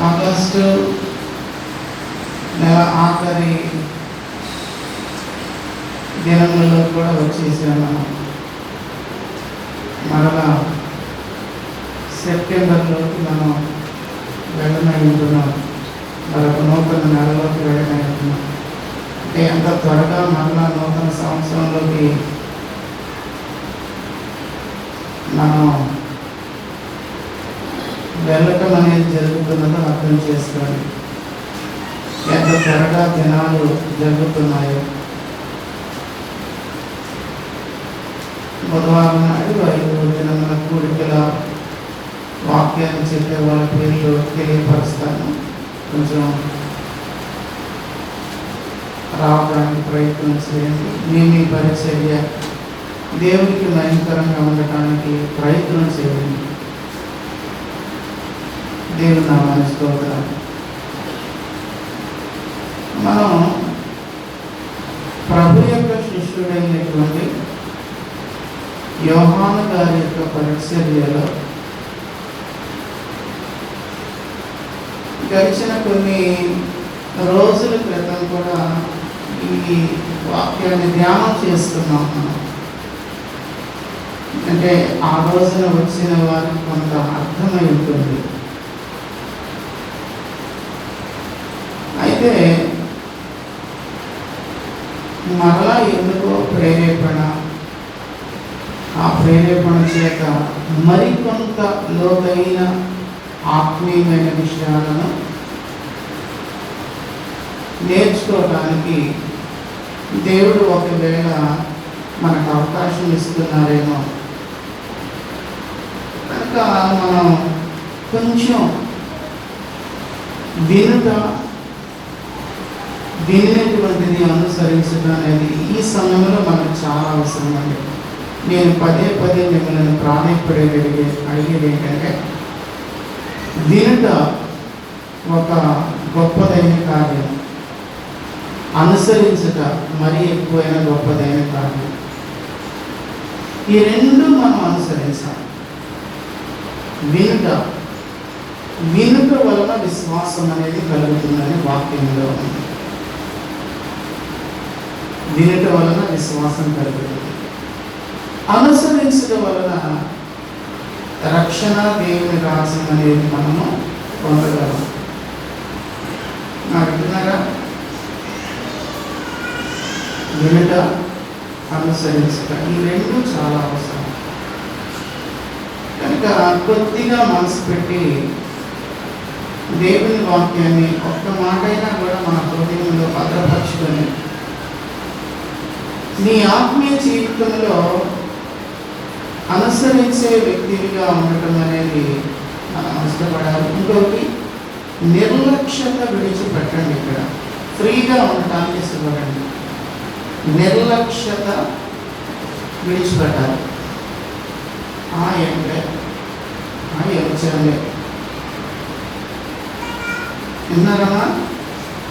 August నెల ఆఖరి దినములలో కూడా వచ్చేసాము. మరలా సెప్టెంబర్లోకి మనం వెళ్ళనై ఉంటున్నాం. మరొక నూతన నెలలోకి వెళ్ళనై ఉంటున్నాం. అంటే ఎంత త్వరగా మరలా నూతన సంవత్సరంలోకి మనం వెళ్ళటం అనేది జరుగుతున్నదో అర్థం చేసుకోండి. ఎంత త్వరగా దినాలు జరుగుతున్నాయో. బుధవారం నాడు 5 దినముల కూడికల వాక్యాన్ని చెప్పే వాళ్ళ పేర్లు తెలియపరుస్తాను. కొంచెం రావడానికి ప్రయత్నం చేయండి. మీ పరిచర్య దేవునికి భయంకరంగా ఉండటానికి ప్రయత్నం చేయండి. దేవుని నామానికి స్తోత్రం. మనం ప్రభు యొక్క శిష్యుడైనటువంటి యోహాను గారి యొక్క పరిచర్యలో గడిచిన కొన్ని రోజుల క్రితం కూడా ఈ వాక్యాన్ని ధ్యానం చేస్తున్నాం మనం. అంటే ఆ రోజున వచ్చిన వారికి కొంత అర్థమై ఉంటుంది. అయితే మరలా ఎందుకో ప్రేరేపణ, ఆ ప్రేరేపణ చేత మరికొంత లోతైన ఆత్మీయమైన విషయాలను నేర్చుకోవడానికి దేవుడు ఒకవేళ మనకు అవకాశం ఇస్తున్నారేమో. కనుక మనం కొంచెం వినేటువంటిది అనుసరించడం అనేది ఈ సమయంలో మనకు చాలా అవసరం అండి. నేను పదే మిమ్మల్ని అడిగేది ఏంటంటే, వినుట ఒక గొప్పదైన కార్యం, అనుసరించుట మరీ ఎక్కువైన గొప్పదైన కార్యం. ఈ రెండు మనం అనుసరించాలి. వినుట వలన విశ్వాసం అనేది కలుగుతుందని వాక్యంలో ఉంది. వినుట వలన విశ్వాసం కలుగుతుంది. అనుసరించడం వలన రక్షణ, దేవుని రాజ్యం అనేది మనము పొందగలం. నాకు విన్నారా? వినుట, అనుసరించట, ఈ రెండు చాలా అవసరం. కనుక కొద్దిగా మనసు పెట్టి దేవుని వాక్యాన్ని ఒక్క మాటైనా కూడా మన హృదయంలో భద్రపరచుకొని నీ ఆత్మీయ జీవితంలో అనుసరించే వ్యక్తిగా ఉండటం అనేది మనం ఇష్టపడాలి. ఇంకొకటి, నిర్లక్ష్యత విడిచిపెట్టండి. ఇక్కడ ఫ్రీగా ఉండటానికి ఇష్టపడండి. నిర్లక్ష్యత విడిచిపెట్టాలి. వచ్చాలే విన్నారమ్మా?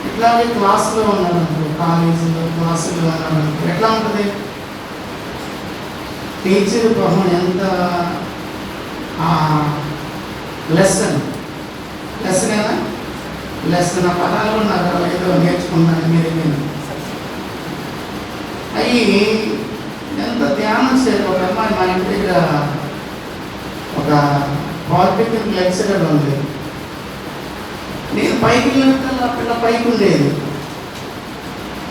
ఇట్లాగే క్లాసులో ఉన్నారనుకో, కాలేజీలో క్లాసులో ఉన్నారనుకో, ఎట్లా ఉంటుంది? టీచర్ ప్రభావం ఎంత లెసన్ ఏనా? లెసన్ పదాలు నాకు ఏదో నేర్చుకున్నాను మీరు అవి ఎంత ధ్యానం చేయరు. ఒక అమ్మాయి మా ఇంటి దగ్గర ఒక పాలిటెక్నిక్ లెక్చరర్ ఉంది. నేను పైకి వెళ్ళినట్టు ఆ పిల్ల పైకి ఉండేది.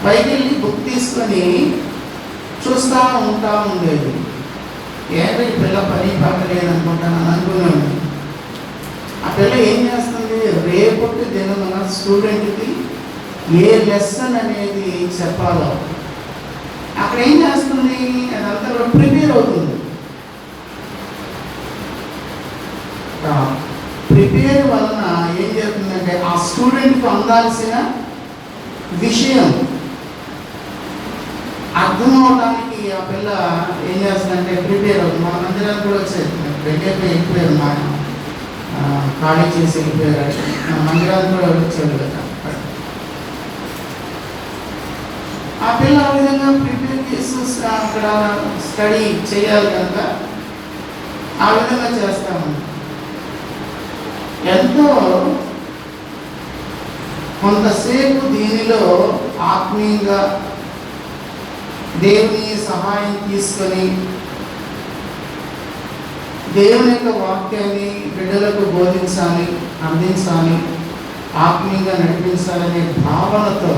పైకి వెళ్ళి బుక్ తీసుకొని చూస్తూ ఉండేది. ఏంటో ఈ పిల్ల పని పక్కలేదు అనుకుంటాను అనుకునేది. ఆ పిల్ల ఏం చేస్తుంది? రేపటి దినమున స్టూడెంట్కి ఏ లెసన్ అనేది చెప్పాలో అక్కడ ఏం చేస్తుంది? అదంతా కూడా ప్రిపేర్ అవుతుంది. ప్రిపేర్ వలన ఏం జరుగుతుందంటే ఆ స్టూడెంట్కి అందాల్సిన విషయం అర్థం అవడానికి ఆ పిల్ల ఏం చేస్తుందంటే ప్రిపేర్ అవుతుంది. మా మందిరానికి కూడా వచ్చేది. వెళ్ళిపోయారు, మా ఖాళీ చేసి వెళ్ళిపోయారు. మా మందిరానికి కూడా వచ్చాడు కదా. ఆ పిల్ల ఆ విధంగా ప్రిపేర్ చేసి అక్కడ స్టడీ చేయాలి కనుక ఆ విధంగా చేస్తాము. ఎంతో కొంతసేపు దీనిలో ఆత్మీయంగా దేవుని సహాయం తీసుకొని దేవుని యొక్క వాక్యాన్ని బిడ్డలకు బోధించాలి, అందించాలి, ఆత్మీయంగా నడిపించాలనే భావనతో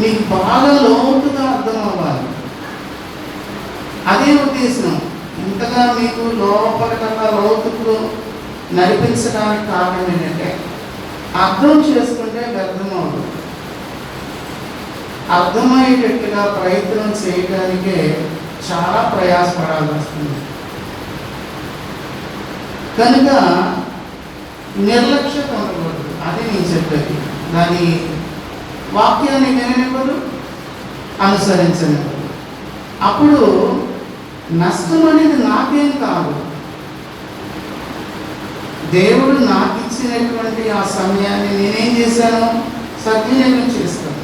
నీకు బాగా లోతుగా అర్థం అవ్వాలి. అదే ఉద్దేశం. ఇంతగా మీకు లోపలికన్నా లోతుకు నడిపించడానికి కారణం ఏంటంటే అర్థం చేసుకుంటే వ్యర్థం అవుతుంది. అర్థమయ్యేటట్టుగా ప్రయత్నం చేయడానికే చాలా ప్రయాసపడాల్సి వస్తుంది. కనుక నిర్లక్ష్యత ఉండకూడదు. అది నేను చెప్పేది. దాని వాక్యాన్ని విననివ్వరు, అనుసరించనివ్వరు. అప్పుడు నష్టం అనేది నాకేం కాదు. దేవుడు నాకు ఇచ్చినటువంటి ఆ సమయాన్ని నేనేం చేశాను? సద్వినియోగం చేస్తాను.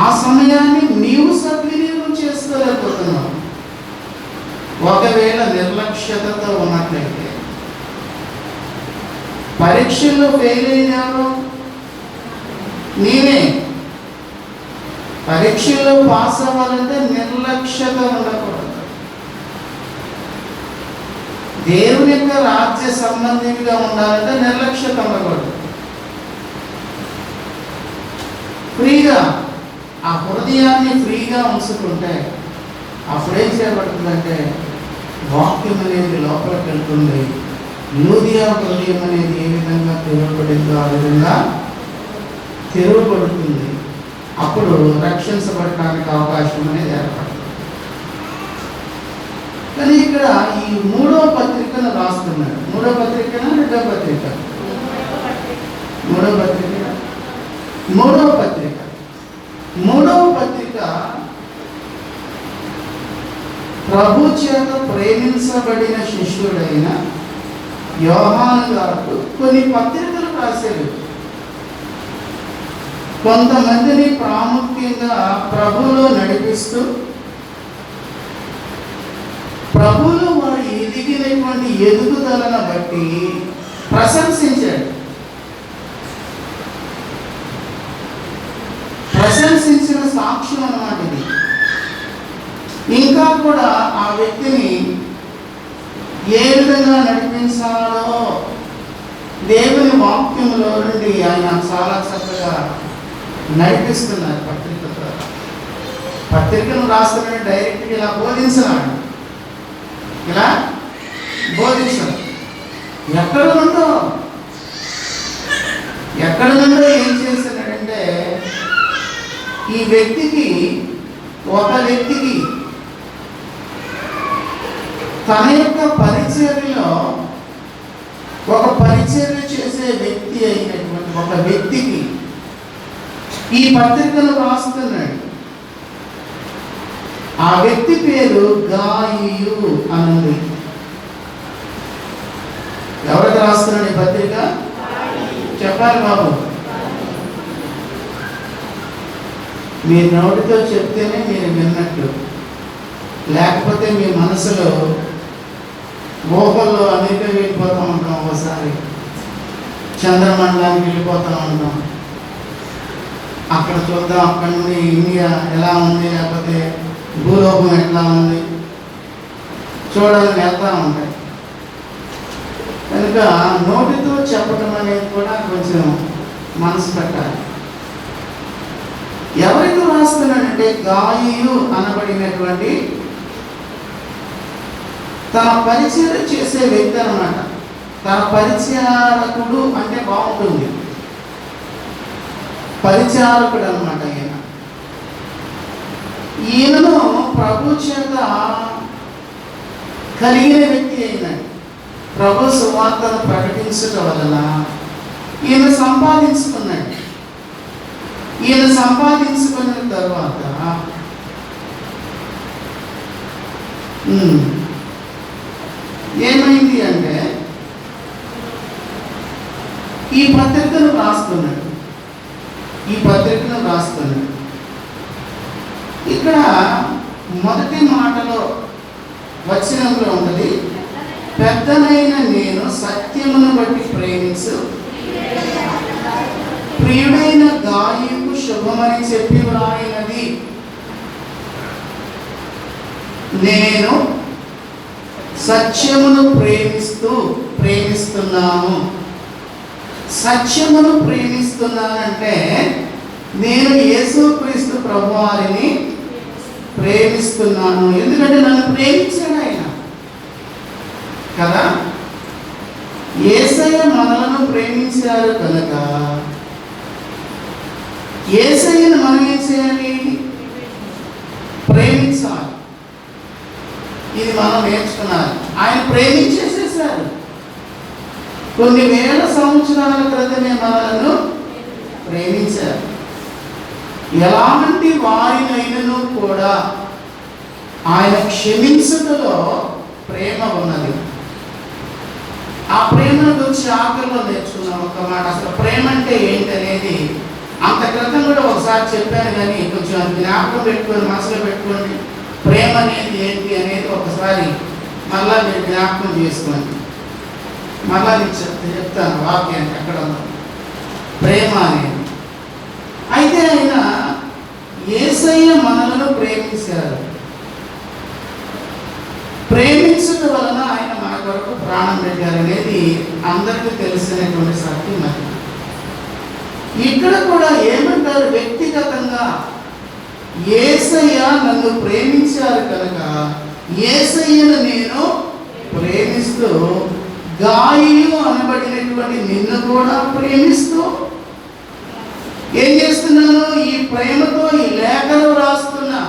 ఆ సమయాన్ని నీవు సద్వినియోగం చేసుకోలేకపోతున్నావు. ఒకవేళ నిర్లక్ష్యతతో ఉన్నట్లయితే పరీక్షల్లో ఫెయిల్ అయినావు నేనే. పరీక్షల్లో పాస్ అవ్వాలంటే నిర్లక్ష్యత ఉండకూడదు. దేవుని యొక్క రాజ్య సంబంధిగా ఉండాలంటే నిర్లక్ష్యత ఉండకూడదు. ఫ్రీగా ఆ హృదయాన్ని ఫ్రీగా ఉంచుకుంటే అప్పుడేం చేయబడుతుందంటే వాక్యం అనేది లోపలికి వెళ్తుంది. యూదియా హృదయం అనేది ఏ విధంగా తెరవబడిందో ఆ విధంగా తెరవబడుతుంది. అప్పుడు రక్షించబడటానికి అవకాశం అనేది ఏర్పడుతుంది. కానీ ఇక్కడ ఈ మూడవ పత్రికను రాస్తున్నాడు. మూడవ పత్రికనా రెండవ పత్రిక? మూడవ పత్రిక. మూడవ పత్రిక ప్రభు చేత ప్రేమించబడిన శిష్యుడైన యోహాను గారు కొన్ని పత్రికలు రాశారు. కొంతమందిని ప్రాముఖ్యంగా ప్రభువులో నడిపిస్తూ ప్రభువులో వారు ఎదిగినటువంటి ఎదుగుదలను బట్టి ప్రశంసించాడు. ప్రశంసించిన సాక్ష్యం అన్నమాట ఇది. ఇంకా కూడా ఆ వ్యక్తిని ఏ విధంగా నడిపించాలో దేవుని వాక్యంలో నుండి ఆయన చాలా చక్కగా నడిపిస్తున్నారు. పత్రికను రాస్తున్నాడు. డైరెక్ట్గా ఇలా బోధించినాడు. ఇలా బోధించాడు. ఎక్కడ నుండో ఏం చేస్తున్నాడంటే ఈ వ్యక్తికి, ఒక వ్యక్తికి తన యొక్క పరిచర్యలో ఒక పరిచర్య చేసే వ్యక్తి అయినటువంటి ఒక వ్యక్తికి ఈ పత్రికను రాస్తున్నాడు. ఆ వ్యక్తి పేరు గాయియు అనుంది. ఎవరికి రాస్తున్నాడు ఈ పత్రిక? చెప్పాలి బాబు. మీరు నోటితో చెప్తేనే మీరు విన్నట్టు, లేకపోతే మీ మనసులో ఊహల్లో అనేక వెళ్ళిపోతూ ఉంటాం. ఒకసారి చంద్రమండలానికి వెళ్ళిపోతూ ఉంటాం. అక్కడ చూద్దాం, అక్కడ నుండి ఇండియా ఎలా ఉంది, లేకపోతే భూలోకం ఎట్లా ఉంది చూడాలని వెళ్తూ ఉంటాయి. కనుక నోటితో చెప్పడం అనేది కూడా కొంచెం మనసు పెట్టాలి. ఎవరికి రాస్తున్నాడంటే గాయియు అనబడినటువంటి తన పరిచయం చేసే వ్యక్తి అన్నమాట. తన పరిచారకుడు అంటే బాగుంటుంది. పరిచారకుడు అన్నమాట ఈయనను ప్రభు చేత కలిగిన వ్యక్తి అయినాడు. ప్రభు సువార్తను ప్రకటించడం వలన ఈయన సంపాదించుకున్నాడు. ఈయన సంపాదించుకున్న తర్వాత ఏమైంది అంటే ఈ పత్రికను రాస్తున్నాడు. ఇక్కడ మొదటి మాటలో వచనంలో ఉన్నది, పెద్దనైన నేను సత్యమును బట్టి ప్రేమించు ప్రియుడైన గాయకు శుభమని చెప్పి వ్రాయినది. నేను సత్యమును ప్రేమిస్తున్నాను. సత్యమును ప్రేమిస్తున్నానంటే నేను యేసుక్రీస్తు ప్రభువారిని ప్రేమిస్తున్నాను. ఎందుకంటే నన్ను ప్రేమించాడు ఆయన కదా. యేసయ్య మనలను ప్రేమించారు కనుక యేసయ్యను మనం ఏం చేయాలి? ప్రేమించాలి. ఇది మనం నేర్చుకున్నాలి. ఆయన ప్రేమించేసేసారు. కొన్ని వేల సంవత్సరాల క్రితమే మనలను ప్రేమించారు. ఎలాంటి వారినైనను కూడా ఆయన క్షమించుటలో ప్రేమ ఉన్నది. ఆ ప్రేమను గురించి ఆఖరిలో నేర్చుకున్నాం ఒక మాట. అసలు ప్రేమ అంటే ఏంటనేది అంత క్రితం కూడా ఒకసారి చెప్పాను, కానీ కొంచెం జ్ఞాపకం పెట్టుకొని మనసులో పెట్టుకోండి. ప్రేమ అనేది ఏంటి అనేది ఒకసారి మళ్ళా మీరు జ్ఞాపకం చేసుకోండి. మళ్ళా నేను చెప్తాను వాక్యాన్ని ఎక్కడ ఉందో ప్రేమ అనేది. అయితే ఆయన యేసయ్య మనలను ప్రేమించారు. ప్రేమించడం వలన ఆయన మన కొరకు ప్రాణం పెట్టారు అనేది అందరికీ తెలిసినటువంటి సత్యం. అది ఇక్కడ కూడా ఏమంటారు? వ్యక్తిగతంగా యేసయ్య నన్ను ప్రేమించారు కనుక యేసయ్యను నేను ప్రేమిస్తూ, గాయు అనబడినటువంటి నిన్ను కూడా ప్రేమిస్తూ ఏం చేస్తున్నాను? ఈ ప్రేమతో ఈ లేఖను రాస్తున్నా.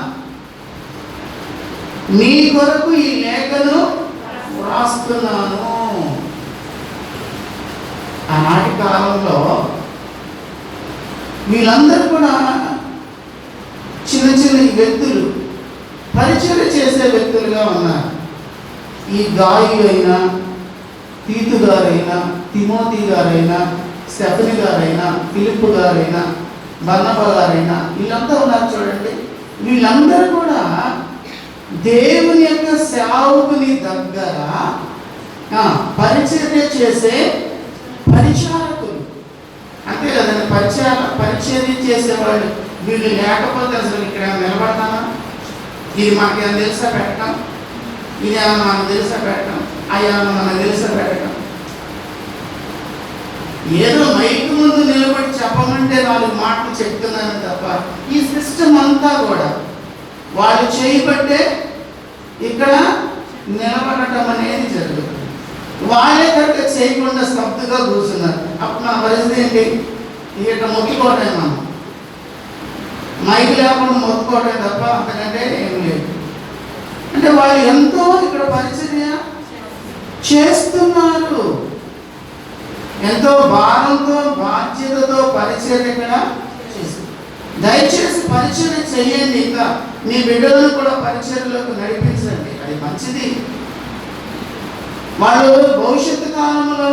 నీ కొరకు ఈ లేఖను రాస్తున్నాను. ఆనాటి కాలంలో వీళ్ళందరూ కూడా చిన్న చిన్న వ్యక్తులు, పరిచయం చేసే వ్యక్తులుగా ఉన్నారు. ఈ గాయు అయినా, తీతు గారైనా, తిమోతి గారైనా, స్టెఫనీ గారైనా, ఫిలిప్పు గారైనా, బర్నబా గారైనా, వీళ్ళంతా ఉన్నారు చూడండి. వీళ్ళందరూ కూడా దేవుని యొక్క సేవకుని దగ్గర పరిచర్య చేసే పరిచారకులు. అంతే కదండి, పరిచర్య చేసేవాళ్ళు. వీళ్ళు లేకపోతే అసలు ఇక్కడ నిలబడతామా? ఇది మనకి ఏమైనా తెలుసా పెట్టడం? ఇది ఏమైనా మనకు తెలుసా పెట్టడం? అవి ఏమైనా మనకు తెలుసా పెట్టడం? ఏదో మైక్ ముందు నిలబడి చెప్పమంటే 4 మాటలు చెప్తున్నాను తప్ప ఈ సిస్టమ్ అంతా కూడా వాళ్ళు చేయబట్టే ఇక్కడ నిలబడటం అనేది జరుగుతుంది. వాళ్ళే కనుక చేయకుండా స్తబ్దుగా కూర్చున్నారు. అప్పుడు మన పరిస్థితి ఏంటి? ఇక్కడ మొత్తుకోవటం, మనం మైక్ లేకుండా మొత్తుకోవటం తప్ప అంతకంటే ఏం లేదు. అంటే వాళ్ళు ఎంతో ఇక్కడ పరిచర్య చేస్తున్నారు. ఎంతో భారంతో, బాధ్యతతో పరిచర్య ఇక్కడ చేస్తున్నారు. దయచేసి పరిచర్య చేయండి. ఇంకా మీ బిడ్డలను కూడా పరిచర్యలోకి నడిపించండి. అది మంచిది. వాళ్ళు భవిష్యత్తు కాలంలో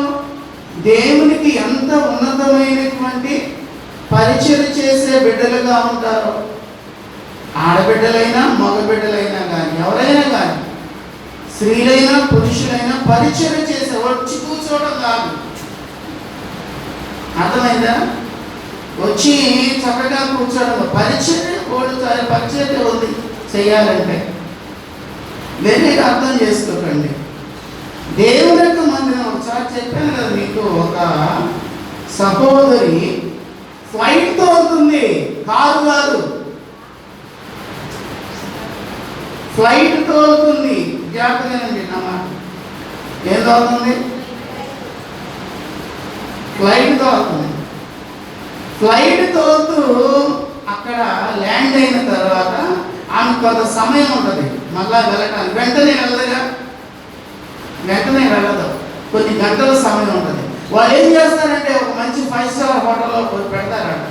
దేవునికి ఎంత ఉన్నతమైనటువంటి పరిచర్య చేసే బిడ్డలుగా ఉంటారో, ఆడబిడ్డలైనా మగబిడ్డలైనా కానీ, ఎవరైనా కానీ, స్త్రీలైనా పురుషులైనా పరిచర్య చేసే, వచ్చి కూర్చోవడం కాదు. అర్థమైందా? వచ్చి చక్కగా కూర్చోవడం పరిచర్య. పరిచర్య ఉంది చేయాలంటే. వేరేగా అర్థం చేసుకోకండి. దేవుని యొక్క మందిరం, ఒకసారి చెప్పాను కదా మీకు, ఒక సహోదరి ఫ్లైట్తో అవుతుంది, కారు కాదు, ఫ్లైట్తో అవుతుంది. జాగ్రత్తగానండి నా మాట. ఏదో అవుతుంది? ఫ్లైట్తో అవుతుంది. ఫ్లైట్ తోలుతూ అక్కడ ల్యాండ్ అయిన తర్వాత ఆమె కొంత సమయం ఉంటుంది మళ్ళా వెళ్ళటానికి. వెంటనే వెళ్ళదుగా, వెంటనే వెళ్ళదు. కొన్ని గంటల సమయం ఉంటుంది. వాళ్ళు ఏం చేస్తారంటే ఒక మంచి 5 స్టార్ హోటల్లో పెడతారంట.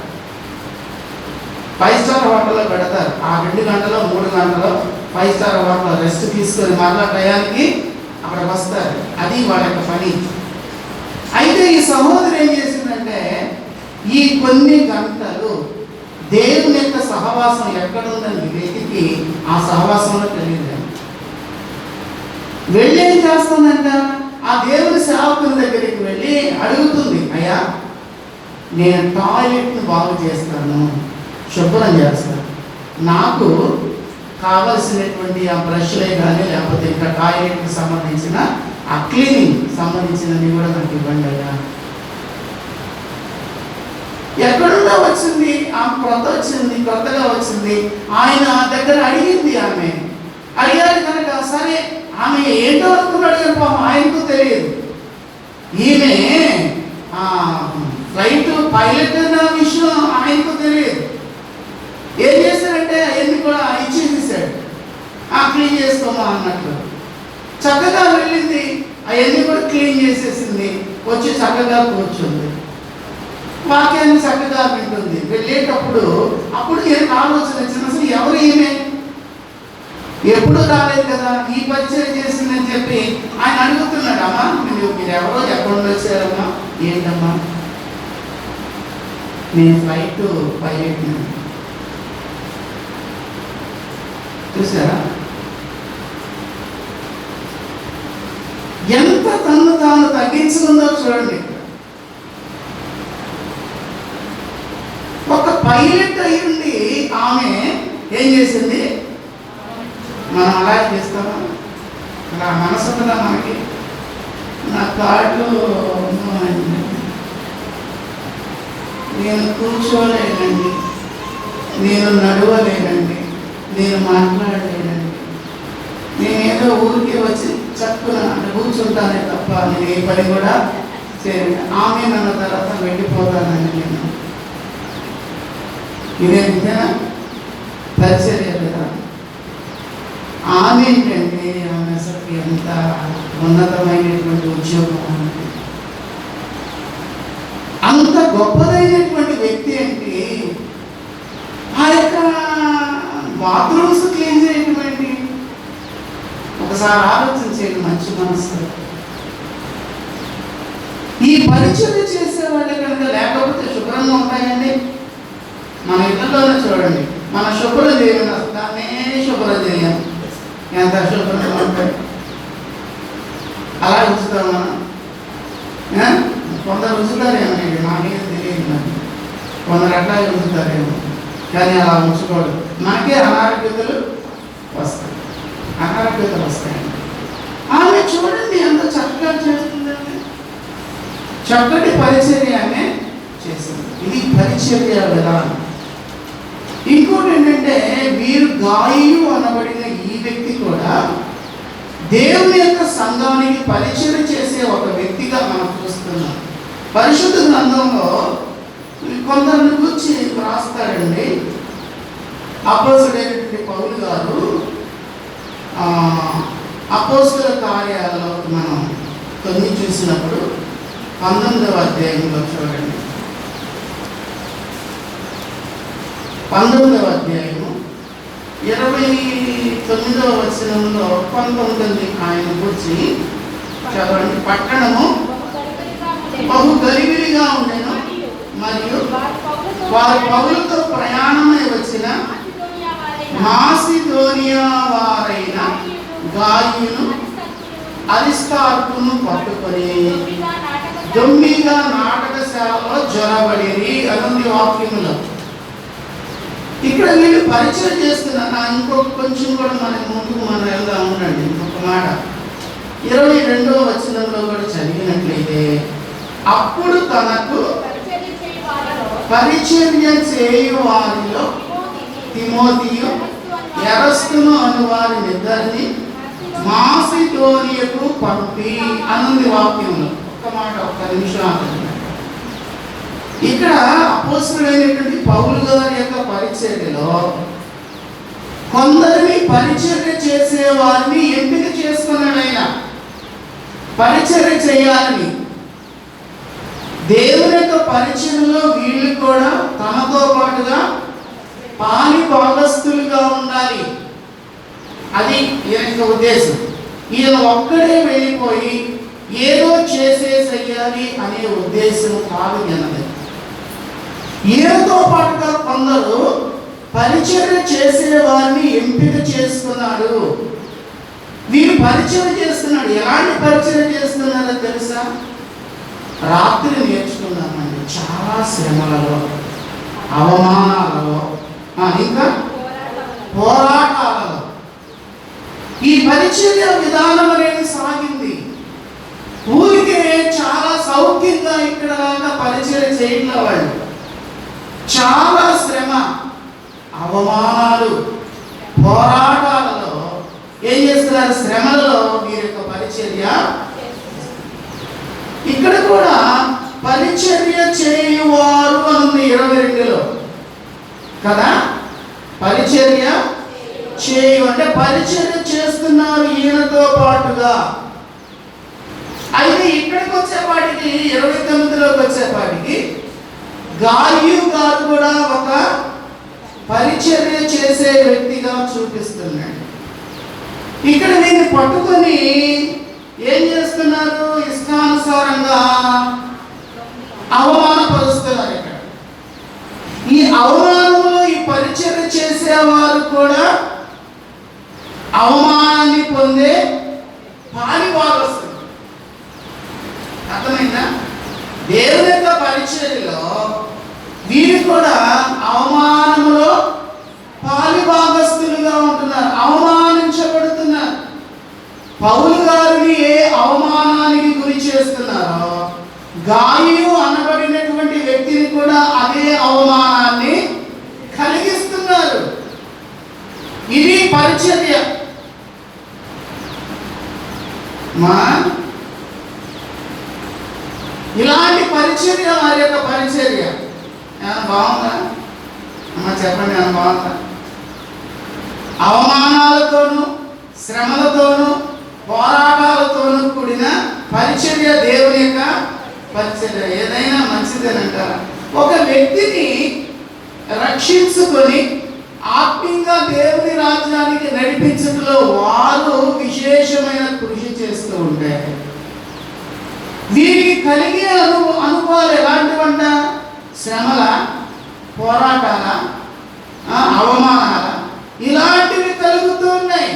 5 స్టార్ హోటల్లో పెడతారు. ఆ 2 గంటలో 3 గంటలో 5 స్టార్ హోటల్లో రెస్ట్ తీసుకొని మళ్ళా టయానికి అక్కడికి వస్తారు. అది వాళ్ళ యొక్క పని. అయితే ఈ సహోదరు ఏం చేసిందంటే ఈ కొన్ని గంటలు దేవుని యొక్క సహవాసం ఎక్కడుందని వెతికి ఆ సహవాసంలో తెలియదు. వెళ్ళి ఏం చేస్తుందంట, ఆ దేవుని సేవకుని దగ్గరికి వెళ్ళి అడుగుతుంది, అయ్యా నేను టాయిలెట్ని బాగు చేస్తాను, శుభ్రం చేస్తాను, నాకు కావలసినటువంటి ఆ బ్రష్లే కానీ లేకపోతే ఇంకా టాయిలెట్కి సంబంధించిన ఆ క్లీనింగ్ సంబంధించినవి కూడా నాకు ఇవ్వండి అయ్యా. ఎక్కడుండో వచ్చింది, ఆమె కొత్తగా వచ్చింది, ఆయన దగ్గర అడిగింది. ఆమె అడిగారు కనుక సరే, ఆమె ఏంటో అనుకున్నాడు కానీ పాపం ఆయనకు తెలియదు. ఈమె ఫ్లైట్ పైలట్ అన్న విషయం ఆయనకు తెలియదు. ఏం చేశాడంటే అవన్నీ కూడా ఇచ్చేసేసాడు, క్లీన్ చేసుకోమా అన్నట్లు. చక్కగా వెళ్ళింది, అవన్నీ కూడా క్లీన్ చేసేసింది, వచ్చి చక్కగా కూర్చుంది, వాక్యాన్ని చక్కగా వింటుంది. వెళ్ళేటప్పుడు అప్పుడు ఈయనకు ఆలోచన వచ్చింది, అసలు ఎవరు ఈమె, ఎప్పుడు రాలేదు కదా, ఈ పరిచయం చేసిందని చెప్పి ఆయన అడుగుతున్నాడు, అమ్మా మీరు ఎవరో ఎక్కడ వచ్చారమ్మా, ఏంటమ్మా, నేను ఫ్లైట్ పైలట్. చూసారా ఎంత తను తాను తగ్గించుకుందో చూడండి. ఒక పైలట్ అయ్యుండి ఆమె ఏం చేసింది, మనం అలా చేస్తామా, అలా మనసు ఉందా మనకి, నా కాళ్ళు నేను కూర్చోలేనండి, నేను నడవలేనండి, నేను మాట్లాడలేనండి, నేనేదో ఊరికే వచ్చి చక్కున కూర్చుంటానే తప్ప నేను ఏ పని కూడా చేయను, ఆమె నన్న తర్వాత వెళ్ళిపోతానని నేను. ఇదే నిజంగా పరిచర్య లేదా? ఆమె ఏంటంటే ఆమె అసలు ఎంత ఉన్నతమైనటువంటి ఉద్యోగం అంటే, అంత గొప్పదైనటువంటి వ్యక్తి అంటే ఆ యొక్క బాత్రూమ్స్ క్లీన్ చేయటువంటి, ఒకసారి ఆలోచించేది మంచి మనసు. ఈ పరిచయం చేసేవాళ్ళు కనుక లేకపోతే శుభ్రంగా ఉంటాయండి. మన ఇళ్ళలోనే చూడండి, మన శుభ్రం చేయమని దాన్నే శుభ్రం చేయం, ఎంత శుభ్రంగా ఉంటాయి. అలా ఉంచుతాం మనం. కొందరు ఉంచుతారేమో, నాకేం తెలియదు, మరి కొందరు అట్లాగే ఉంచుతారేమో, కానీ అలా ఉంచుకోవడం మనకే అనారోగ్యతలు వస్తాయండి. ఆమె చూడండి ఎంత చక్కగా చేస్తుందండి, చక్కటి పరిచర్య ఆమె చేసింది. ఇది పరిచర్య విధానం. ఇంకోటి ఏంటంటే, వీరు గాయు అనబడిన ఈ వ్యక్తి కూడా దేవుని యొక్క సంఘానికి పరిచయం చేసే ఒక వ్యక్తిగా మనం చూస్తున్నాం. పరిశుద్ధ గ్రంథంలో కొందరిని గురించి రాస్తాడండి. అపోస్తలుడైనటువంటి పౌలు గారు అపోస్తల కార్యాలలో మనం చూసినప్పుడు 19వ అధ్యాయంలో చూడండి, 19వ అధ్యాయము 29వ వచనంలో కొంతమంది ఆయన గురించి చదవండి. పట్టణము బహు గలిబిలిగా ఉండెను, మరియు వారు పౌలుతో ప్రయాణమై వచ్చిన మాసిదోనియా వారైన గాయును అరిస్తార్కును పట్టుకొని దొమ్మిగా నాటకశాలలో జ్వరబడిరి అనుంది వాక్యములో. ఇక్కడ వీళ్ళు పరిచయం చేస్తున్నా. ఇంకొక కొంచెం కూడా మనకి ముందుకు మనం వెళ్దా ఉండండి. ఇంకొక మాట 22వ వచనంలో కూడా చదివినట్లయితే, అప్పుడు తనకు పరిచర్య చేయు వారిలో తిమోతియు ఎరస్తును అను వారినిద్దరిని మాసిదోనియకు పంపి అనుంది వాక్యంలో. ఒక్క నిమిషం. ఇక్కడ అపోస్తలుడైనటువంటి పౌలు గారి యొక్క పరిచర్యలో కొందరిని పరిచర్య చేసే వారిని ఎంపిక చేసుకున్నాడు. ఆయన పరిచర్య చేయాలని, దేవుని యొక్క పరిచర్యలో వీళ్ళు కూడా తనతో పాటుగా పాలి భాగస్తులుగా ఉండాలి. అది ఈయన ఉద్దేశం. ఈయన ఒక్కడే వెళ్ళిపోయి ఏదో చేసేసేయాలి అనే ఉద్దేశం కాదు ఈయనది. ఈయనతో పాటుగా కొందరు పరిచర్య చేసే వారిని ఎంపిక చేసుకున్నాడు. వీరు పరిచయం చేస్తున్నాడు. ఎలాంటి పరిచయం చేస్తున్నారో తెలుసా? రాత్రి నేర్చుకున్నామండి. చాలా శ్రమలలో, అవమానాలలో, ఇంకా పోరాటాలలో ఈ పరిచర్య విధానం అనేది సాగింది. ఊరికే చాలా సౌఖ్యంగా ఇక్కడ పరిచయం చేయడం వాళ్ళు. చాలా శ్రమ, అవమానాలు, పోరాటాలలో ఏం చేస్తున్నారు? శ్రమలలో వీరి యొక్క పరిచర్య. ఇక్కడ కూడా పరిచర్య చేయువారు అని 22లో కదా. పరిచర్య చేయు అంటే పరిచర్య చేస్తున్నారు ఈయనతో పాటుగా. అయితే ఇక్కడికి వచ్చేపాటికి 29లోకి వచ్చేపాటికి గాయు గారు కూడా ఒక పరిచర్య చేసే వ్యక్తిగా చూపిస్తున్నాడు. ఇక్కడ వీరిని పట్టుకొని ఏం చేస్తున్నారు? ఇష్టానుసారంగా అవమానపరుస్తున్నారు. ఇక్కడ ఈ అవమానంలో ఈ పరిచర్య చేసేవారు కూడా అవమానాన్ని పొందే పాలివారస్తులు. అర్థమైందా? దేవుని యొక్క పరిచర్యలో వీరు కూడా అవమానంలో పాలిభాగస్తులుగా ఉంటున్నారు, అవమానించబడుతున్నారు. పౌలు గారిని ఏ అవమానానికి గురి చేస్తున్నారో గాయు అనబడినటువంటి వ్యక్తిని కూడా అదే అవమానాన్ని కలిగిస్తున్నారు. ఇది పరిచర్య. ఇలాంటి పరిచర్య వారి యొక్క పరిచర్య బాగుందా? చెప్పండి, ఏమైనా బాగుందా? అవమానాలతోనూ శ్రమలతోనూ పోరాటాలతోనూ కూడిన పరిచర్య దేవుని యొక్క పరిచర్య. ఏదైనా మంచిదేనంటారా? ఒక వ్యక్తిని రక్షించుకొని ఆత్మీయంగా దేవుని రాజ్యానికి నడిపించడంలో వారు విశేషమైన కృషి చేస్తూ ఉంటారు. వీరికి కలిగే అనుభవాలు ఎలాంటివంట? శ్రమల, పోరాటాల, అవమానాల, ఇలాంటివి కలుగుతూ ఉన్నాయి.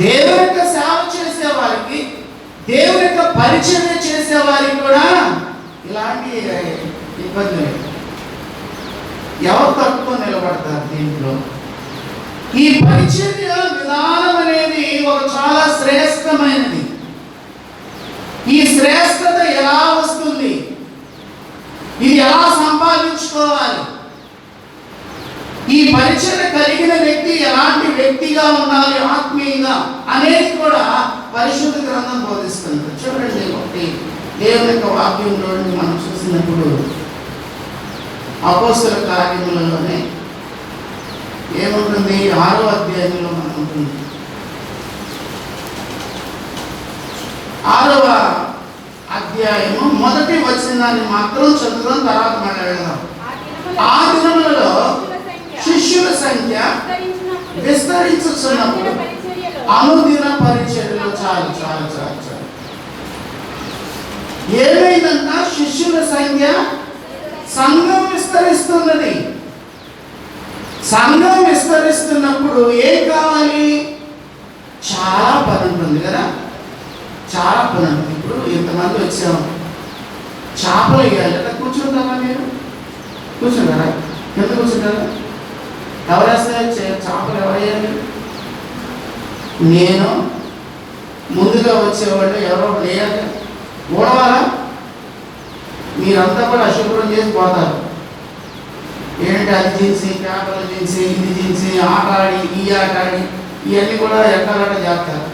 దేవుని యొక్క సేవ చేసే వారికి, దేవుని యొక్క పరిచర్య చేసే వారికి కూడా ఇలాంటి ఇబ్బందులు. ఎవరు తక్కువ నిలబడతారు దీంట్లో? ఈ పరిచర్య విధానం అనేది ఒక చాలా శ్రేష్టమైనది. ఈ శ్రేష్టత ఎలా వస్తుంది? ఇది ఎలా సంపాదించుకోవాలి? ఈ పరిచర్య కలిగిన వ్యక్తి ఎలాంటి వ్యక్తిగా ఉండాలి ఆత్మీయంగా అనేది కూడా పరిశుద్ధ గ్రంథం బోధిస్తుంది. చూడండి, ఒకటి దేవుని యొక్క వాక్యంలో మనం చూసినప్పుడు అపోస్తల కార్యములలోనే ఏముంటుంది? 6వ అధ్యాయంలో మనం ఉంటుంది. 6వ అధ్యాయము మొదటి వచనాన్ని మాత్రం చదువుదాం, తర్వాత మళ్ళీ వెళ్దాం. ఆ దినములలో శిష్యుల సంఖ్య విస్తరించుతున్నప్పుడు అనుదిన పరిచర్యలో చాలు చాలు చాలు చాలు ఏమైందంట? శిష్యుల సంఖ్య, సంఘం విస్తరిస్తున్నది. సంఘం విస్తరిస్తున్నప్పుడు ఏం కావాలి? చాలా పని ఉంటుంది కదా, చాలా పని ఉంటుంది. ఇప్పుడు ఇంతమంది వచ్చాము, చేపలు వేయాలి కదా. కూర్చుంటారా మీరు? కూర్చుంటారా? కింద కూర్చుంటారా? ఎవరేస్తే చేపలు ఎవరయ్యాలి? నేను, ముందుగా వచ్చేవాళ్ళు ఎవరో వేయాలి. ఓడవాలా? మీరంతా కూడా అశుభ్రం చేసి పోతారు. ఏంటంటే అది చేసి, పేపర్లు చేసి, ఇది చేసి, ఆట ఆడి, ఈ ఆట ఆడి, ఇవన్నీ కూడా ఎక్కడట చేస్తారు.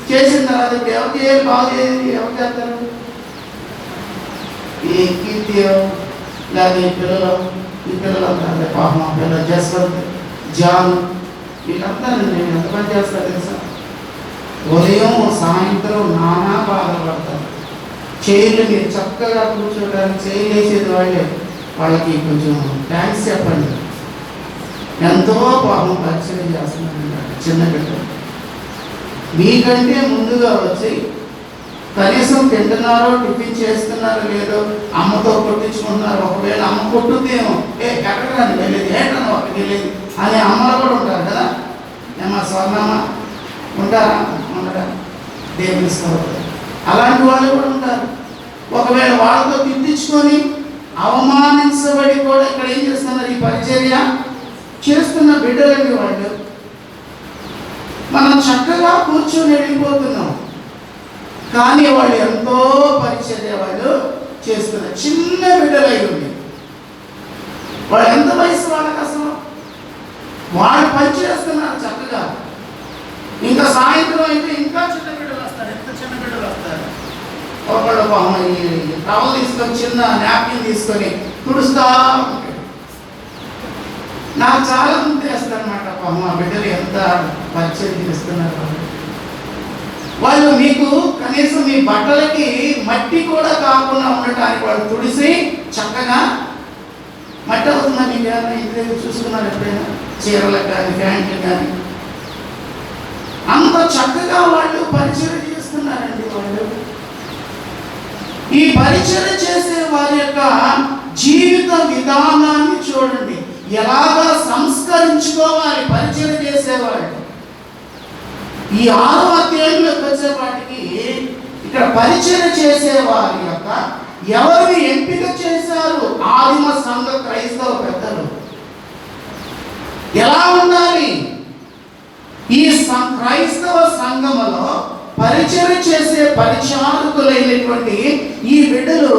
చేసిన తర్వాత ఇప్పుడు ఎవరు చేయాలి? బాగు చేయాలి, ఎవరు చేస్తారు? ఈ కీర్తి లేదా ఈ పిల్లలు అంటారు. పాపం పిల్లలు జస్వంత్, జాన్, వీళ్ళంతా నేను ఎంతమంది చేస్తారు తెలుసా? ఉదయం సాయంత్రం నానా బాధపడతారు. చైర్లు మీరు చక్కగా కూర్చోడానికి చైర్లు వేసేది వాళ్ళే. వాళ్ళకి కొంచెం థ్యాంక్స్ చెప్పండి. ఎంతో పాపం పరిచయం చేస్తున్నారు చిన్న బిడ్డలు. మీకంటే ముందుగా వచ్చి కనీసం తింటున్నారో, టిఫిన్ చేస్తున్నారో లేదో, అమ్మతో కొట్టించుకుంటున్నారు. ఒకవేళ అమ్మ కొట్టుద్దేమో, ఎక్కడికి వెళ్ళేది, ఏంటన్నా ఒకటి వెళ్ళేది అని అమ్మలు కూడా ఉంటారు కదా. ఏమా స్వర్ణమా ఉంటారా? ఉండరా? దేవుని స్తోత్రం. అలాంటి వాళ్ళు కూడా ఉంటారు. ఒకవేళ వాళ్ళతో తిట్టించుకొని అవమానించబడి కూడా ఇక్కడ ఏం చేస్తున్నారు? ఈ పరిచర్య చేస్తున్న బిడ్డలండి వాళ్ళు. మనం చక్కగా కూర్చొని వెళ్ళిపోతున్నాం, కానీ వాళ్ళు ఎంతో పరిచర్య వాళ్ళు చేస్తున్నారు. చిన్న బిడ్డలై ఉంది. వాళ్ళు ఎంత వయసు వాళ్ళకి అసలు? వాళ్ళు పని చేస్తున్నారు చక్కగా. ఇంకా సాయంత్రం అయితే ఇంకా చిన్న బిడ్డలు వస్తారు. ఎంత చిన్న బిడ్డలు వస్తారు. ఒకళ్ళు టవల్ తీసుకొని చిన్న నాప్కిన్ తీసుకొని తుడుస్తా ఉంటాడు. నాకు చాలా ముందు వేస్తారనమాట. ఆ బిడ్డలు ఎంత పరిచయం చేస్తున్నారు వాళ్ళు. మీకు కనీసం మీ బట్టలకి మట్టి కూడా కాకుండా ఉండటానికి వాళ్ళు తుడిసి చక్కగా మట్టి అవుతుందా? మీకు ఏమైనా ఇంటి చూసుకున్నారు ఎప్పుడైనా? చీరలకు కానీ ప్యాంట్లు కానీ అంత చక్కగా వాళ్ళు పరిచయం చేస్తున్నారండి. వాళ్ళు ఈ పరిచయం చేసే వారి యొక్క జీవిత విధానాన్ని చూడండి. ఎలాగా సంస్కరించుకోవాలి పరిచయం చేసేవాళ్ళు. ఈ 6వ అధ్యాయంలోకి వచ్చేపాటికి ఇక్కడ పరిచయం చేసే వారి యొక్క ఎవరిని ఎంపిక చేశారు? ఆదిమ సంఘ క్రైస్తవ పెద్దలు. ఎలా ఉండాలి? ఈ క్రైస్తవ సంఘములో పరిచయం చేసే పరిచారకులైనటువంటి ఈ బిడ్డలు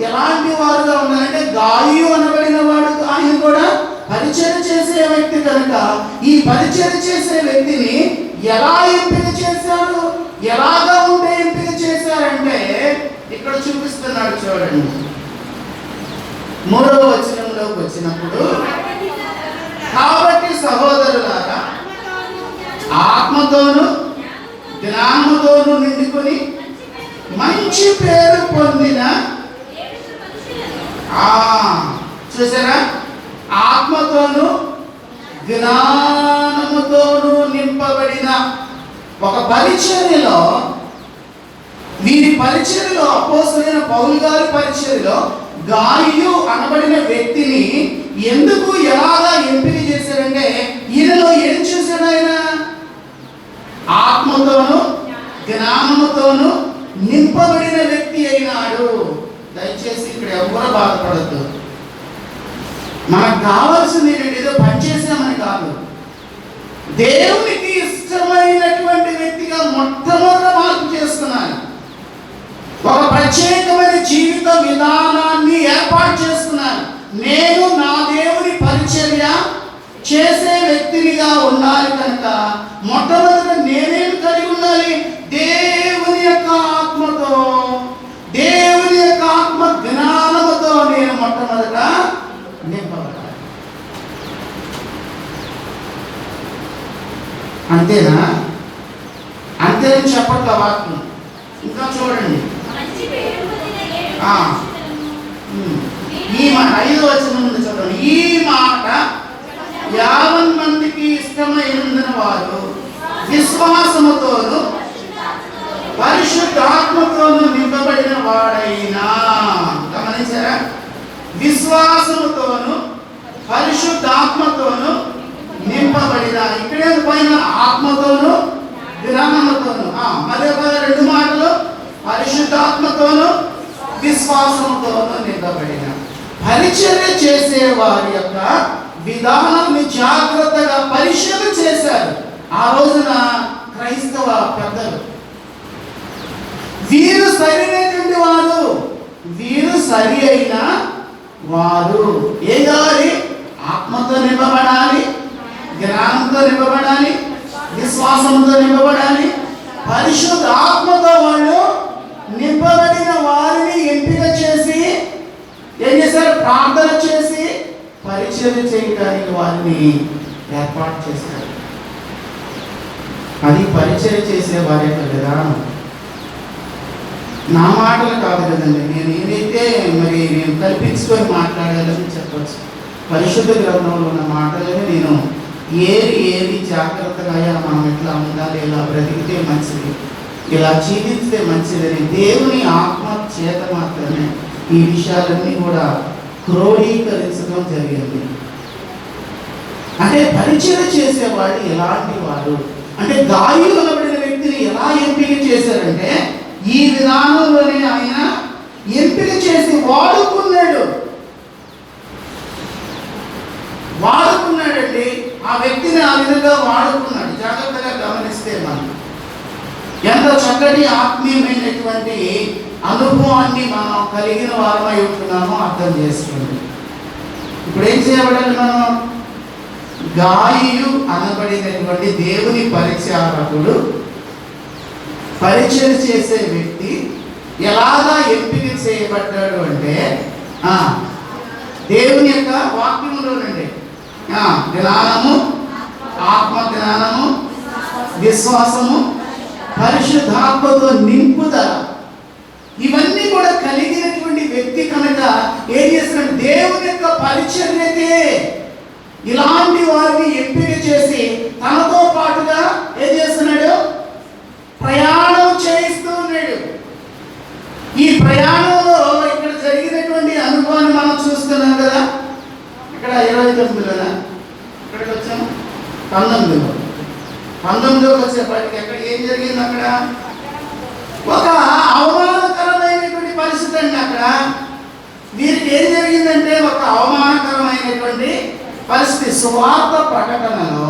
ఎలాంటి వారుగా ఉన్నారంటే, గాయు అనబడిన వాడు, గాయు కూడా పరిచయం చేసే వ్యక్తి కనుక ఈ పరిచయం చేసే వ్యక్తిని ఎలా ఎంపిక చేశారు? ఎలాగా ఉంటే ఎంపిక చేశారంటే ఇక్కడ చూపిస్తున్నాడు చూడండి. 3వ వచనంలోకి వచ్చినప్పుడు, కాబట్టి సహోదరులారా ఆత్మతోను జ్ఞానముతోను నిండుకొని మంచి పేరు పొందిన, చూసారా, ఆత్మతోను జ్ఞానముతోను నింపబడిన ఒక పరిచర్యలో, వీరి పరిచర్యలో అపోస్తలుడైన పౌలు గారి పరిచర్యలో గాయు అనబడిన వ్యక్తిని ఎందుకు ఎలాగా ఎంపిక చేశారంటే, ఈయనలో ఏం చూశాడు? ఆయన ఆత్మతోను జ్ఞానముతోను నింపబడిన వ్యక్తి అయినాడు. దయచేసి ఇక్కడ ఎవరు బాధపడద్దు. మనకు కావాల్సింది ఏదో పనిచేసామని కాదు. దేవునికి ఇష్టమైనటువంటి వ్యక్తిగా మొట్టమొదట మార్పు చేసుకున్నాను. ఒక ప్రత్యేకమైన జీవిత విధానాన్ని ఏర్పాటు చేసుకున్నాను. నేను నా దేవుని పరిచర్య చేసే వ్యక్తినిగా ఉండాలి కనుక మొట్టమొదట నేనేం కలిగి ఉండాలి? దేవుని యొక్క ఆత్మతో, దేవుని యొక్క ఆత్మ జ్ఞానముతో నేను మొట్టమొదట నింపబడాలి. అంతేనా? అంతేని చెప్పట్ల వాక్యం. ఇంకా చూడండి, ఈ మాట 5వ వచనం నుండి చూడండి. ఈ మాట 50 మందికి ఇష్టమైనందున వారు విశ్వాసముతోను పరిశుద్ధాత్మతోను నింపబడిన వాడైనా. గమనించారా? విశ్వాసముతోను పరిశుద్ధాత్మతోను నింపబడిన. ఇక్కడే పైన ఆత్మతోను జ్ఞానముతోను. మళ్ళీ 2 మాటలు, పరిశుద్ధాత్మతోను విశ్వాసముతోను నింపబడిన. పరిచర్య చేసే వారి యొక్క విధానాన్ని జాగ్రత్తగా పరిశీలన చేశారు ఆ రోజున క్రైస్తవ పెద్దలు. వీరు సరైనటువంటి వారు, వీరు సరి అయిన వారు. ఏం కావాలి? ఆత్మతో నింపబడాలి, జ్ఞానంతో నింపబడాలి, విశ్వాసంతో నింపబడాలి. పరిశుద్ధ ఆత్మతో వాళ్ళు నింపబడిన వారిని ఎంపిక చేసి ఏం చేశారు? ప్రార్థన చేసి పరిచయం చేయడానికి వారిని ఏర్పాటు చేశారు. అది పరిచయం చేసే వారి యొక్క విధానం. నా మాటలు కాదు కదండి. నేను ఏదైతే నేను కల్పించుకొని మాట్లాడాలని చెప్పచ్చు. పరిశుద్ధ గ్రంథంలో ఉన్న మాటలని నేను ఏది జాగ్రత్తగా మనం ఎట్లా ఉండాలి, ఇలా బ్రతికితే మంచిది, ఇలా జీవిస్తే మంచిదని దేవుని ఆత్మ చేత మాత్రమే ఈ విషయాలన్నీ కూడా క్రోడీకరించడం జరిగింది. అంటే పరిచయం చేసేవాడు ఎలాంటి వాడు అంటే గాయి అనబడిన వ్యక్తిని ఎలా ఎంపిక చేశారంటే ఈ విధానంలోనే ఆయన ఎంపిక చేసి వాడుకున్నాడండి. ఆ వ్యక్తిని ఆ విధంగా వాడుకున్నాడు. జాగ్రత్తగా గమనిస్తే మనం ఎంత చక్కటి ఆత్మీయమైనటువంటి అనుభవాన్ని మనం కలిగిన వారమై ఉంటున్నామో అర్థం చేసుకోండి. ఇప్పుడు ఏం చేయబడాలి? మనం గాయు అనబడినటువంటి దేవుని పరిచారకుడు, పరిచయం చేసే వ్యక్తి ఎలాగా ఎంపిక చేయబడ్డాడు అంటే దేవుని యొక్క వాక్యములోనండి జ్ఞానము, ఆత్మ జ్ఞానము, విశ్వాసము, పరిశుద్ధాత్మతో నింపుదల, ఇవన్నీ కూడా కలిగినటువంటి వ్యక్తి కనుక ఏం చేస్తున్నాడు? దేవుని యొక్క పరిచర్యకే ఇలాంటి వారిని ఎంపిక చేసి తనతో పాటుగా ఏం చేస్తున్నాడు? ప్రయాణం చేయిస్తూ ఉన్నాడు. ఈ ప్రయాణంలో ఇక్కడ జరిగినటువంటి అనుభవాన్ని మనం చూస్తున్నాం కదా. ఇక్కడ 29లోనా ఇక్కడికి వచ్చాము, 19లోకి వచ్చేప్పటికి అక్కడ ఏం జరిగింది? అక్కడ ఒక అవమానకరమైనటువంటి పరిస్థితి అండి. అక్కడ వీరికి ఏం జరిగిందంటే ఒక అవమానకరమైనటువంటి పరిస్థితి. సువార్త ప్రకటనలో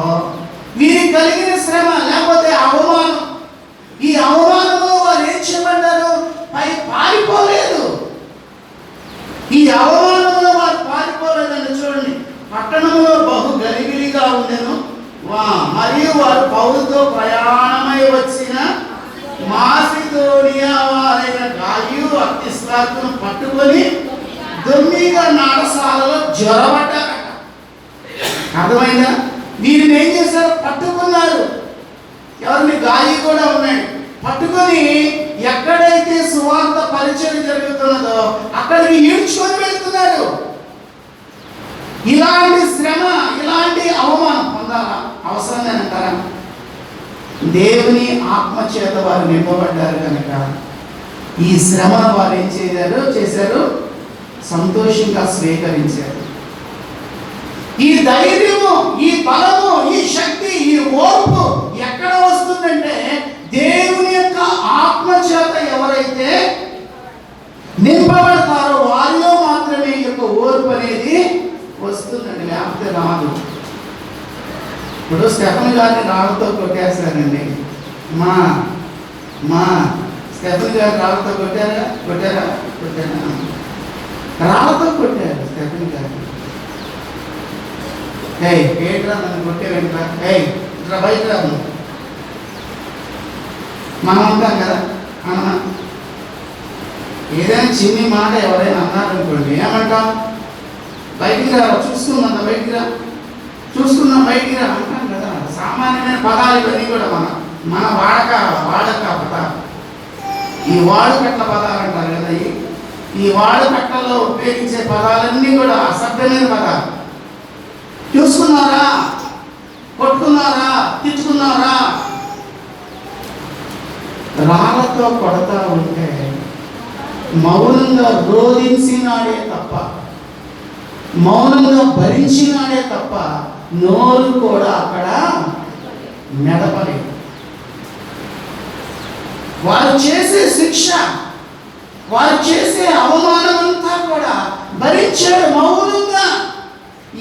వీరికి కలిగిన శ్రమ లేకపోతే అవమానం. ఈ అవమానంలో వారు ఏం చేయబడ్డారు? పారిపోలేదు. ఈ అవమానంలో వారు పారిపోలేదండి. చూడండి, పట్టణంలో బహు గలిబిలిగా ఉండెను. మరియు వారు పౌలుతో ప్రయాణమై వచ్చిన మాసిదోనియా వారైన గాయు, అరిస్తార్కును పట్టుకొని దొమ్మిగా నాటశాలలో జ్వరపడ్డారట. అర్థమైందా? వీరిని ఏం చేశారు? పట్టుకున్నారు. ఎవరిని? గాయి కూడా ఉన్నాడు. పట్టుకొని ఎక్కడైతే సువార్త పరిచయం జరుగుతున్నదో అక్కడికి ఈడ్చుకొని వెళ్తున్నారు. ఇలాంటి శ్రమ, ఇలాంటి అవమానం పొందాలా? అవసరంగా అంటారా? దేవుని ఆత్మచేత వారు నింపబడ్డారు కనుక ఈ శ్రమను వారు ఏం చేశారు? సంతోషంగా స్వీకరించారు. ఈ ధైర్యము, ఈ బలము, ఈ శక్తి, ఈ ఓర్పు ఎక్కడ వస్తుందంటే దేవుని యొక్క ఆత్మచేత ఎవరైతే నింపబడతారో వారిలో మాత్రమే ఈ యొక్క ఓర్పు అనేది వస్తుందండి, లేకపోతే రాదు. ఇప్పుడు స్టెఫన్ గారిని రాళ్ళతో కొట్టేస్తారండి. మా స్టెఫన్ గారిని రాళ్ళతో కొట్టారా రాళ్ళతో కొట్టారు స్టెఫన్ గారిని. ఏంట్రా నన్ను కొట్టేవేంట్రా, ఇట్లా బయట రాదు. మనం ఉంటాం కదా, అన్నా ఏదైనా చిన్ని మాట ఎవరైనా అన్నారనుకోండి ఏమంటాం? బయటికి రా, చూసుకున్నా బయటికి రా అంటాం కదా. సామాన్యమైన పదాలు ఇవన్నీ కూడా మన వాడక పదాలు, ఈ వాడుకట్ల పదాలు అంటారు కదా. ఈ వాడుకట్టలో ఉపయోగించే పదాలన్నీ కూడా అసభ్యమైన పదాలు. చూసుకున్నారా, కొట్టుకున్నారా, తిట్టుకున్నారా, రాళ్ళతో కొడతా ఉంటే మౌనంగా రోధించినాడే తప్ప, మౌనంగా భరించినాడే తప్ప నోరు కూడా అక్కడ మెదపలేదు. వారు చేసే శిక్ష, వారు చేసే అవమానం అంతా కూడా భరించాడు మౌనంగా.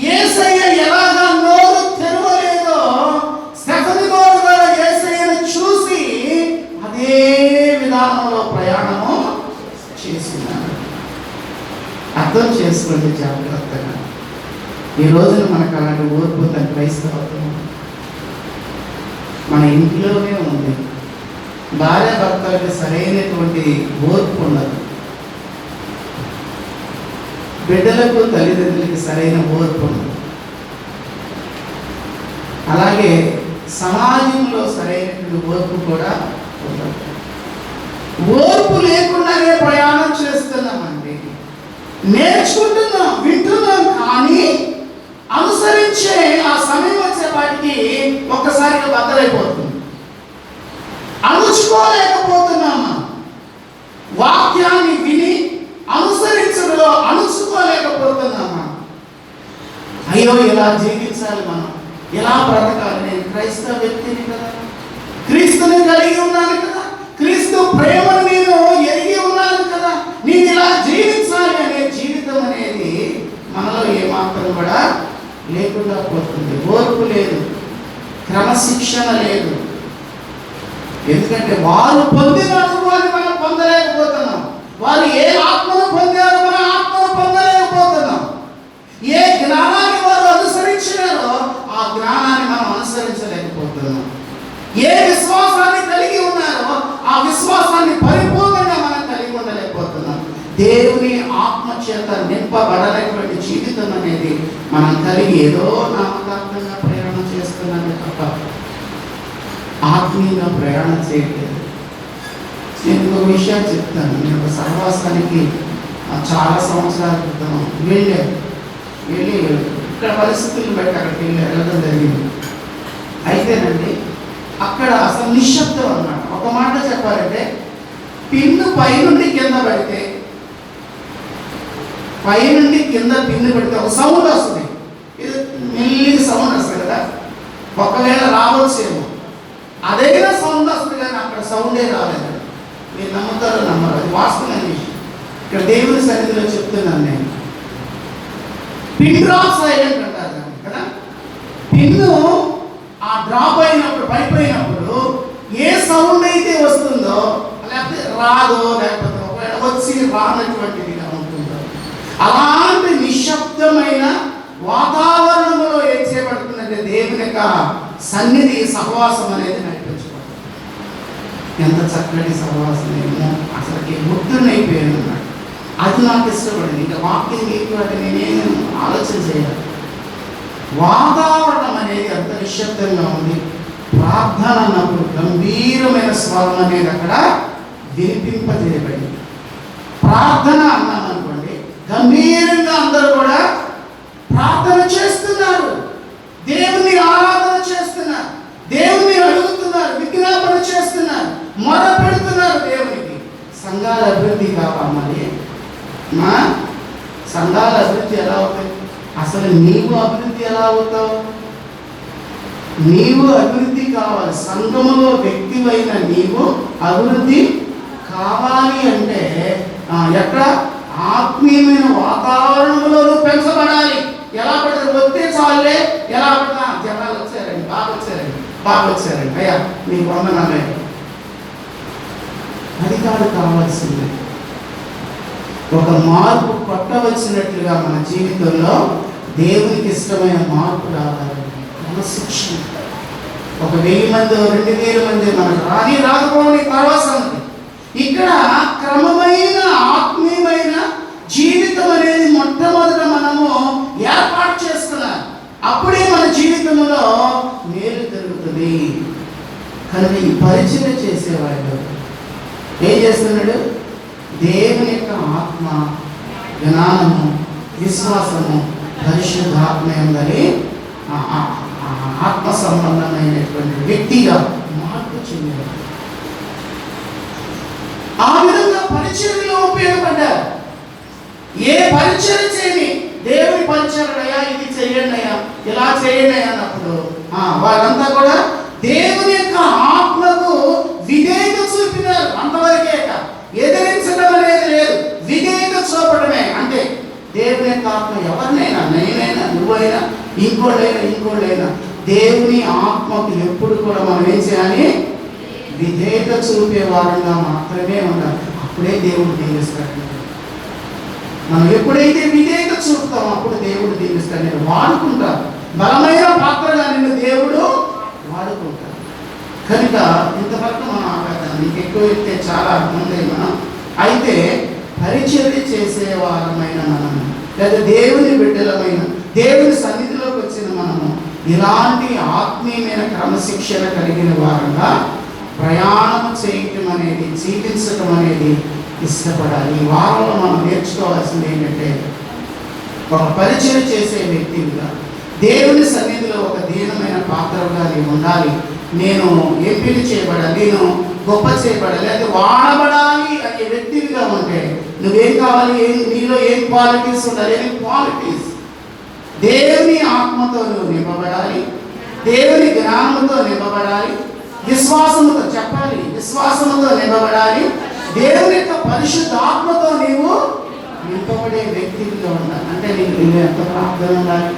యేసయ్య ఎలాగా నోరు తెరవలేదో స్టెఫను కూడా యేసయ్యను చూసి అదే విధానంలో ప్రయాణము చేస్తున్నాడు. అర్థం చేసుకోండి జాగ్రత్తగా. ఈ రోజున మనకు అలాంటి ఓర్పు క్రైస్తవత్వం మన ఇంట్లోనే ఉంది. భార్య భర్తలకు సరైనటువంటి ఓర్పు ఉండదు. బిడ్డలకు, తల్లిదండ్రులకి సరైన ఓర్పు ఉండదు. అలాగే సమాజంలో సరైనటువంటి ఓర్పు కూడా ఉండదు. ఓర్పు లేకుండానే ప్రయాణం చేస్తున్నామండి. నేర్చుకుంటున్నాం, వింటున్నాం, కానీ అనుసరించే ఆ సమయం వచ్చేపాటికి ఒక్కసారిగా బద్దలైపోతుంది. అణుచుకోలేకపోతున్నామా? వాక్యాన్ని విని అనుసరించడంలో అణుచుకోలేకపోతున్నామా? అయ్యో ఇలా జీవించాలి మనం, ఎలా బ్రతకాలి? నేను క్రైస్తవ వ్యక్తిని కదా, క్రీస్తుని కలిగి ఉన్నాను కదా, క్రీస్తు ప్రేమను నేను ఎరిగి ఉన్నాను కదా, నేను ఇలా జీవించాలి అనే జీవితం అనేది మనలో ఏమాత్రం కూడా లేకుండా పోతుంది. ఓర్పు లేదు, క్రమశిక్షణ లేదు. ఎందుకంటే వారు పొందిన అనుభవాన్ని మనం పొందలేకపోతున్నాం. వారు ఏ ఆత్మను పొందారో మన ఆత్మను పొందలేకపోతున్నాం. ఏ జ్ఞానాన్ని వారు అనుసరించినారో ఆ జ్ఞానాన్ని మనం అనుసరించలేకపోతున్నాం. ఏ విశ్వాసాన్ని కలిగి ఉన్నారో ఆ విశ్వాసాన్ని పరిపూర్ణంగా మనం కలిగి ఉండలేకపోతున్నాం. దేవుని ఆత్మ చేత నింపబడలేటువంటి జీవితం అనేది మనం కలిగి ఏదో నామకార్థంగా ప్రయాణం చేస్తున్నామే తప్ప ఆత్మీయంగా ప్రయాణం చేయట్లేదు. నేను ఒక విషయాన్ని చెప్తాను. నేను ఒక సహవాసానికి చాలా సంవత్సరాల క్రితం వెళ్ళి ఇక్కడ పరిస్థితులను బట్టి అక్కడికి వెళ్ళడం జరిగింది. అయితేనండి అక్కడ అసలు నిశ్శబ్దం అన్నమాట. ఒక మాట చెప్పాలంటే పిన్ను పైనుండి కింద పడితే పిన్ను పెడితే ఒక సౌండ్ వస్తుంది. ఇది మెల్లిగా సౌండ్ వస్తుంది కదా, ఒకవేళ రావచ్చేమో అదైనా సౌండ్ వస్తుంది, కానీ అక్కడ సౌండే రాలేదు. మీరు నమ్ముతారో నమ్మరు, అది వాస్తవమైన విషయం. ఇక్కడ దేవుని సన్నిధిలో చెప్తున్నాను నేను. పిన్ డ్రాప్ సైలెంట్ అంటారు కదా, పిన్ను ఆ డ్రాప్ అయినప్పుడు పడిపోయినప్పుడు ఏ సౌండ్ అయితే వస్తుందో, లేకపోతే రాదో, లేకపోతే ఒకవేళ వచ్చి రానటువంటిదిగా ఉంటుందో, అలాంటి నిశ్శబ్దమైన వాతావరణంలో ఏం చేయబడుతుందంటే దేవుని యొక్క సన్నిధి సహవాసం అనేది నడిపించబడుతుంది. ఎంత చక్కటి సహవాసం ఏమో అసలుకి ముద్దునైపోయాను అన్నాడు. అది నాకు ఇష్టపడింది. ఇంకా వాక్యం ఏంటి నేనేం ఆలోచన చేయాలి. వాతావరణం అనేది అంత నిశ్శబ్దంగా ఉంది. ప్రార్థన అన్నప్పుడు గంభీరమైన స్వరం అనేది అక్కడ వినిపింపజేయబడింది. ప్రార్థన అన్నాం అనుకోండి, గంభీరంగా అందరూ కూడా ప్రార్థన చేస్తున్నారు, దేవుని ఆరాధన చేస్తున్నారు, దేవుని అడుగుతున్నారు, విజ్ఞాపన చేస్తున్నారు, మొర పెడుతున్నారు దేవునికి. సంఘాల అభివృద్ధి కావాలి. మా సంఘాల అభివృద్ధి ఎలా అవుతాయి? అసలు నీవు అభివృద్ధి ఎలా అవుతావు? నీవు అభివృద్ధి కావాలి. సంఘములో వ్యక్తివైన నీవు అభివృద్ధి కావాలి అంటే ఎక్కడ? ఆత్మీయమైన వాతావరణంలో నువ్వు పెంచబడాలి. ఎలా పడతారు? వస్తే చాలే. ఎలా పడతా? జనాలు వచ్చారండి, బాగా వచ్చారండి, అయ్యా మీకు వందనాలే. అది కాదు కావాల్సింది. ఒక మార్పు కొట్టవలసినట్లుగా మన జీవితంలో దేవునికి ఇష్టమైన మార్పు రావాలి. క్రమశిక్షణ. ఒక 1000 మంది 2000 మంది మనకు రాకపోవని తర్వాత సంగతి. ఇక్కడ క్రమమైన ఆత్మీయమైన జీవితం అనేది మొట్టమొదట మనము ఏర్పాటు చేసుకున్నాం. అప్పుడే మన జీవితంలో మేలు జరుగుతుంది. కనుక ఈ పరిచయం చేసేవాడు ఏం చేస్తున్నాడు? దేవుని యొక్క ఆత్మ, జ్ఞానము, విశ్వాసము, పరిశుద్ధాత్మ ఉందని ఆత్మ సంబంధమైనటువంటి వ్యక్తిగా మార్పు చెందారు. ఆ విధంగా పరిచర్యలో ఉపయోగపడ్డారు. ఏ పరిచర్య చేయని దేవుని పరిచర్యయ్యా, ఇది చేయండి అయ్యా, ఇలా చేయండి అన్నప్పుడు వాళ్ళంతా కూడా దేవుని యొక్క ఆత్మకు విధేయత చూపినారు. అంతవరకే, ఎదిరించడం అనేది లేదు, విధేయత చూపడమే. అంటే దేవుని యొక్క ఆత్మ ఎవరినైనా, నేనైనా, నువ్వైనా, ఇంకోడైనా దేవుని ఆత్మకు ఎప్పుడు కూడా మనం ఏం చేయాలి? విధేయత చూపే వారంగా మాత్రమే ఉండాలి. అప్పుడే దేవుడు దీవిస్తాడు. మనం ఎప్పుడైతే విధేయత చూపుతామో అప్పుడు దేవుడు దీవిస్తాడు. నేను వాడుకుంటాను, బలమైన పాత్రగా నిన్ను దేవుడు వాడుకుంటాడు. కనుక ఇంతవరకు మనం ఆపేద్దాం. నీకు ఎక్కువ అయితే చాలా ముందే మనం అయితే పరిచర్య చేసేవారమైన మనము, లేదా దేవుని బిడ్డలమైన, దేవుని సన్నిధిలోకి వచ్చిన మనము ఇలాంటి ఆత్మీయమైన క్రమశిక్షణ కలిగిన వారంగా ప్రయాణం చేయటం అనేది, జీవించటం అనేది ఇష్టపడాలి. ఈ వారంలో మనం నేర్చుకోవాల్సింది ఏంటంటే, ఒక పరిచయం చేసే వ్యక్తిగా దేవుని సన్నిధిలో ఒక దీనమైన పాత్రగా నీవు ఉండాలి. నేను ఎంపిక చేయబడాలి, నేను గొప్ప చేయబడాలి, అయితే వాడబడాలి అనే వ్యక్తిగా ఉంటే నువ్వేం కావాలి? నీలో ఏం క్వాలిటీస్ ఉండాలి? క్వాలిటీస్ దేవుని ఆత్మతో నువ్వు నింపబడాలి, దేవుని జ్ఞానముతో నింపబడాలి, విశ్వాసముతో చెప్పాలి, విశ్వాసముతో నింపబడాలి, దేవుని యొక్క పరిశుద్ధాత్మతో నీవు నింపబడే వ్యక్తిగా ఉండాలి. అంటే నీకు ఎంత ప్రార్థన ఉండాలి?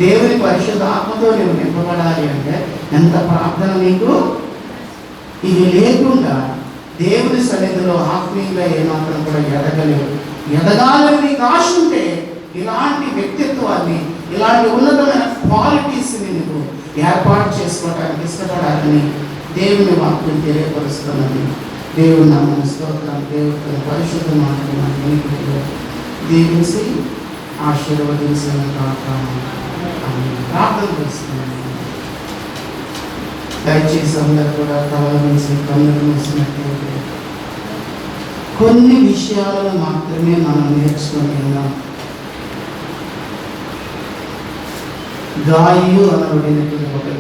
దేవుని పరిశుద్ధాత్మతో నువ్వు నింపబడాలి అంటే ఎంత ప్రార్థన నీకు. ఇది లేకుండా దేవుని సన్నిధిలో ఆత్మీయంగా ఏమాత్రం కూడా ఎదగలేవు. ఎదగాలని నీకు ఆశ ఉంటే ఇలాంటి వ్యక్తిత్వాన్ని, ఇలాంటి ఉన్నతమైన క్వాలిటీస్ని నీకు ఏర్పాటు చేసుకోవడానికి ఇష్టపడాలని దేవుని వాక్యం తెలియపరుస్తున్నది. దేవుని నామమున స్తోత్రం. దేవుడి తన పరిశుద్ధ మాటలు దీవించి ఆశీర్వదించిన ప్రార్థన చేస్తున్నాను. దయచేసి అందరూ కూడా కవల వేసి కన్నులు మూసినట్లయితే కొన్ని విషయాలను మాత్రమే మనం నేర్చుకొని ఉన్నాం. గాయు అనబడినటువంటి ఒక